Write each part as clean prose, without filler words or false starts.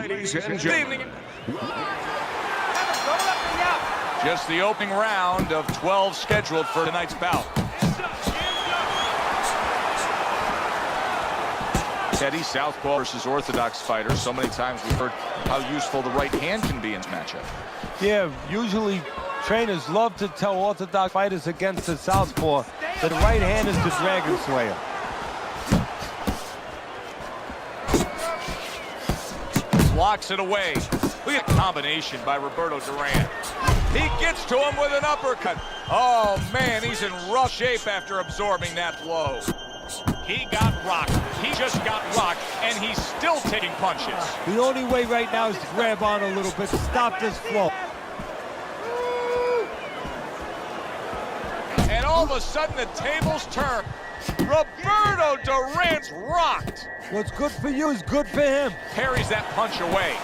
ladies and gentlemen. Just the opening round of 12 scheduled for tonight's bout. Teddy, southpaw versus orthodox fighter. So many times we've heard how useful the right hand can be in this matchup. Yeah, usually trainers love to tell orthodox fighters against the southpaw that the right hand is the Dragon Slayer. Blocks it away. Look at the combination by Roberto Duran. He gets to him with an uppercut. Oh, man, he's in rough shape after absorbing that blow. He got rocked. He just got rocked, and he's still taking punches. The only way right now is to grab on a little bit to stop this flow. And all of a sudden, the tables turn. Roberto Duran's rocked. What's good for you is good for him. Parries that punch away.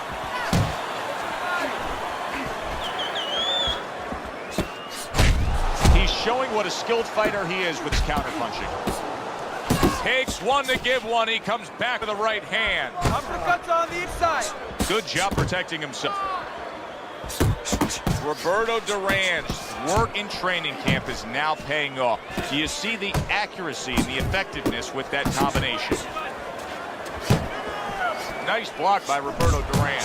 He's showing what a skilled fighter he is with his counterpunching. Takes one to give one. He comes back with the right hand. Uppercuts on the inside. Good job protecting himself. Roberto Duran's work in training camp is now paying off. Do you see the accuracy and the effectiveness with that combination? Nice block by Roberto Duran.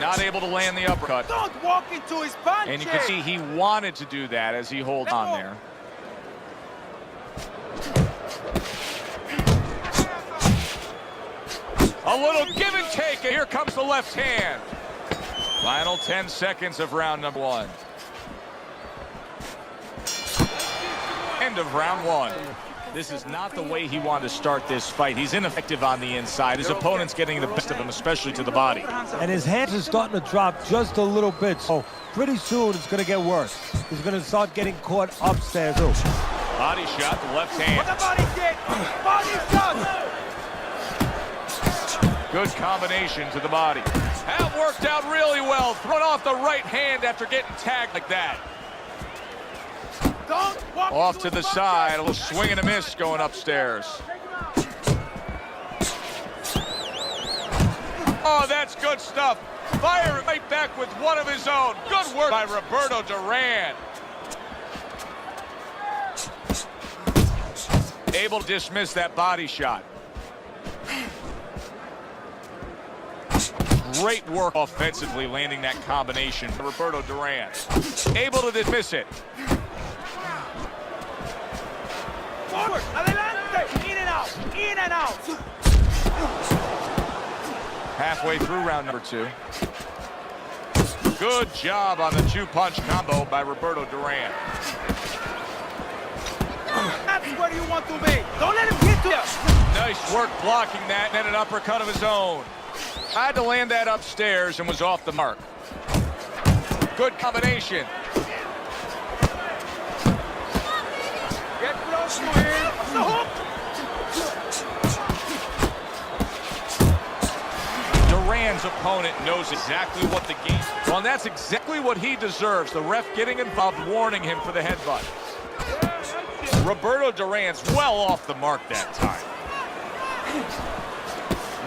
Not able to land the uppercut. Don't walk into his punch. And you can see he wanted to do that as he holds on there. A little give and take, and here comes the left hand. Final 10 seconds of round number one. End of round one. This is not the way he wanted to start this fight. He's ineffective on the inside. His opponent's getting the best of him, especially to the body. And his hands are starting to drop just a little bit, so pretty soon it's going to get worse. He's going to start getting caught upstairs. Oh. Body shot, the left hand. What the body did? Body shot! Good combination to the body. That worked out really well. Thrown off the right hand after getting tagged like that. Off to the side, a little swing and a miss going upstairs. Oh, that's good stuff. Fire right back with one of his own. Good work by Roberto Duran. Able to dismiss that body shot. Great work offensively landing that combination. Roberto Duran able to dismiss it. Forward, adelante, in and out, in and out. Halfway through round number two. Good job on the two-punch combo by Roberto Duran. That's where you want to be. Don't let him get to you. Nice work blocking that, and then an uppercut of his own. Had to land that upstairs and was off the mark. Good combination. Get close to him. The hook. Duran's opponent knows exactly what the game is. Well, and that's exactly what he deserves. The ref getting involved, warning him for the headbutt. Roberto Duran's well off the mark that time.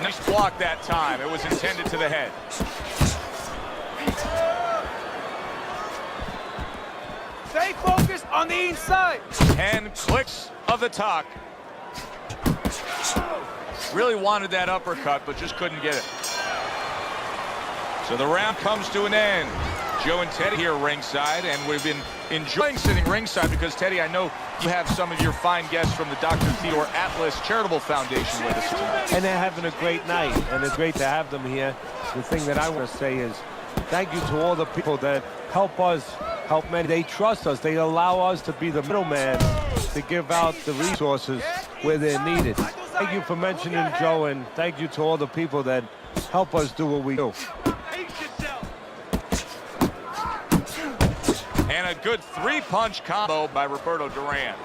Nice block that time. It was intended to the head. Stay focused on the inside. 10 clicks of the talk. Really wanted that uppercut, but just couldn't get it. So the round comes to an end. Joe and Teddy here ringside, and we've been enjoying sitting ringside because, Teddy, I know you have some of your fine guests from the Dr. Theodore Atlas Charitable Foundation with us tonight. And they're having a great night, and it's great to have them here. The thing that I want to say is thank you to all the people that help us, help many. They trust us. They allow us to be the middleman to give out the resources where they're needed. Thank you for mentioning Joe, and thank you to all the people that help us do what we do. And a good three-punch combo by Roberto Duran.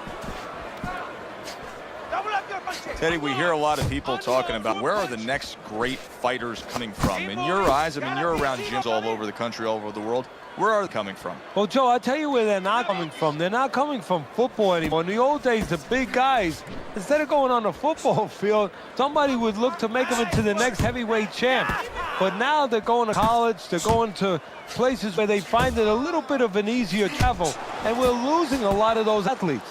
Double up your Teddy, we hear a lot of people talking about where are the next great fighters coming from. In your eyes, I mean, you're around gyms all over the country, all over the world. Where are they coming from? Well, Joe, I'll tell you where they're not coming from. They're not coming from football anymore. In the old days, the big guys, instead of going on the football field, somebody would look to make them into the next heavyweight champ. But now they're going to college, they're going to places where they find it a little bit of an easier travel. And we're losing a lot of those athletes.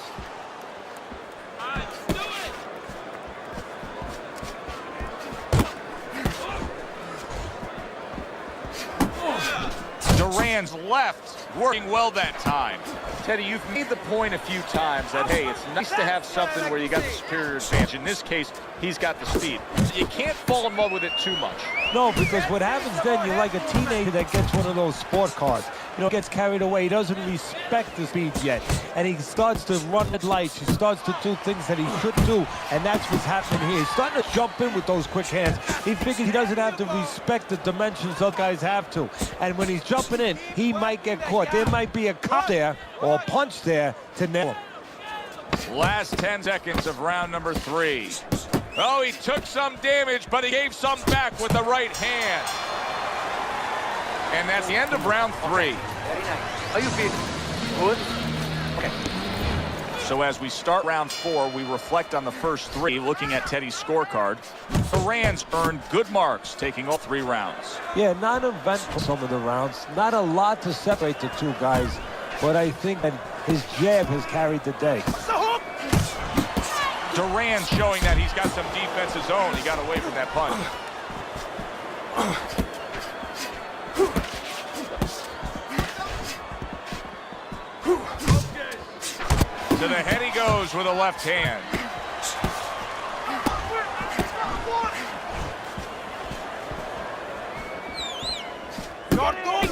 Duran's left, working well that time. Teddy, you've made the point a few times that, hey, it's nice to have something where you got the superior advantage. In this case, he's got the speed. You can't fall in love with it too much. No, because what happens then, you're like a teenager that gets one of those sport cars. You know, gets carried away. He doesn't respect the speed yet. And he starts to run at lights. He starts to do things that he shouldn't do. And that's what's happening here. He's starting to jump in with those quick hands. He figures he doesn't have to respect the dimensions other guys have to. And when he's jumping in, he might get caught. There might be a cop there or a punch there to nail him. Last 10 seconds of round number 3. Oh, he took some damage, but he gave some back with the right hand. And that's the end of round 3. Very nice. How you feel? Good? Okay. So as we start round 4, we reflect on the first 3, looking at Teddy's scorecard. Duran's earned good marks, taking all 3 rounds. Yeah, not eventful some of the rounds. Not a lot to separate the two guys. But I think that his jab has carried the day. Duran showing that he's got some defense of his own. He got away from that punch. To the head he goes with a left hand.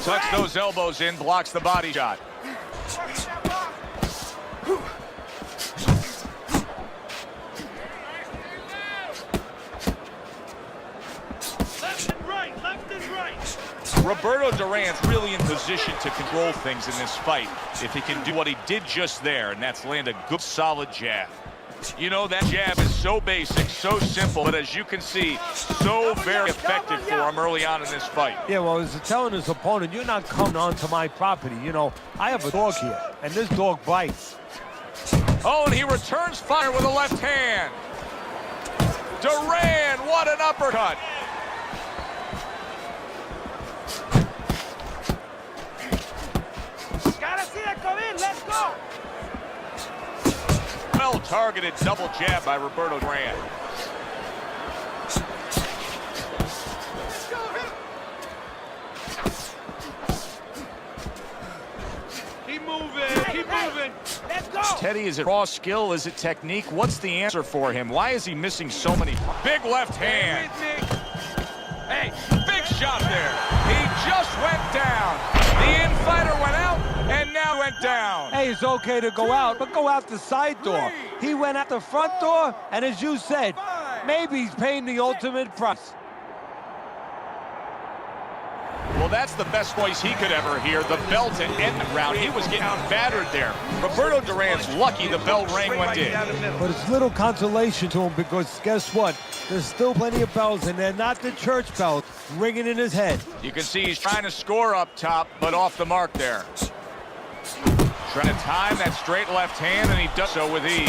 Tucks those elbows in, blocks the body shot. Roberto Duran's really in position to control things in this fight if he can do what he did just there, and that's land a good solid jab. You know, that jab is so basic, so simple, but as you can see, so very effective for him early on in this fight. Yeah, well, he's telling his opponent, you're not coming onto my property. You know, I have a dog here, and this dog bites. Oh, and he returns fire with a left hand. Duran, what an uppercut. Let's go! Well-targeted double jab by Roberto Duran. Keep moving, keep moving. Let's go! Teddy, is it raw skill? Is it technique? What's the answer for him? Why is he missing so many? Big left hand. Hey, big shot there. He just went down. The in-fighter went out and now went down. Hey, it's okay to go out, but go out the side door. He went out the front door, and as you said, maybe he's paying the ultimate price. Well, that's the best voice he could ever hear. The bell to end the round. He was getting battered there. Roberto Duran's lucky the bell rang when it did. But it's little consolation to him because guess what? There's still plenty of bells, and they're not the church bells ringing in his head. You can see he's trying to score up top, but off the mark there. Trying to time that straight left hand, and he does so with ease.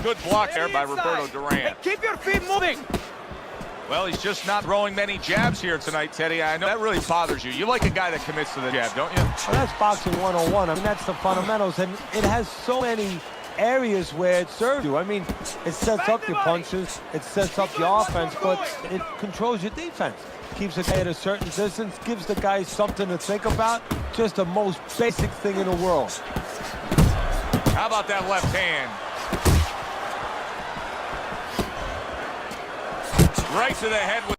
Good block there by Roberto Duran. Hey, keep your feet moving. Well, he's just not throwing many jabs here tonight, Teddy. I know that really bothers you. You like a guy that commits to the jab, don't you? Well, that's boxing 101. I mean, that's the fundamentals, and it has so many areas where it serves you. I mean, it sets up your punches, it sets up your offense, but it controls your defense. Keeps the guy at a certain distance, gives the guy something to think about. Just the most basic thing in the world. How about that left hand? Right to the head with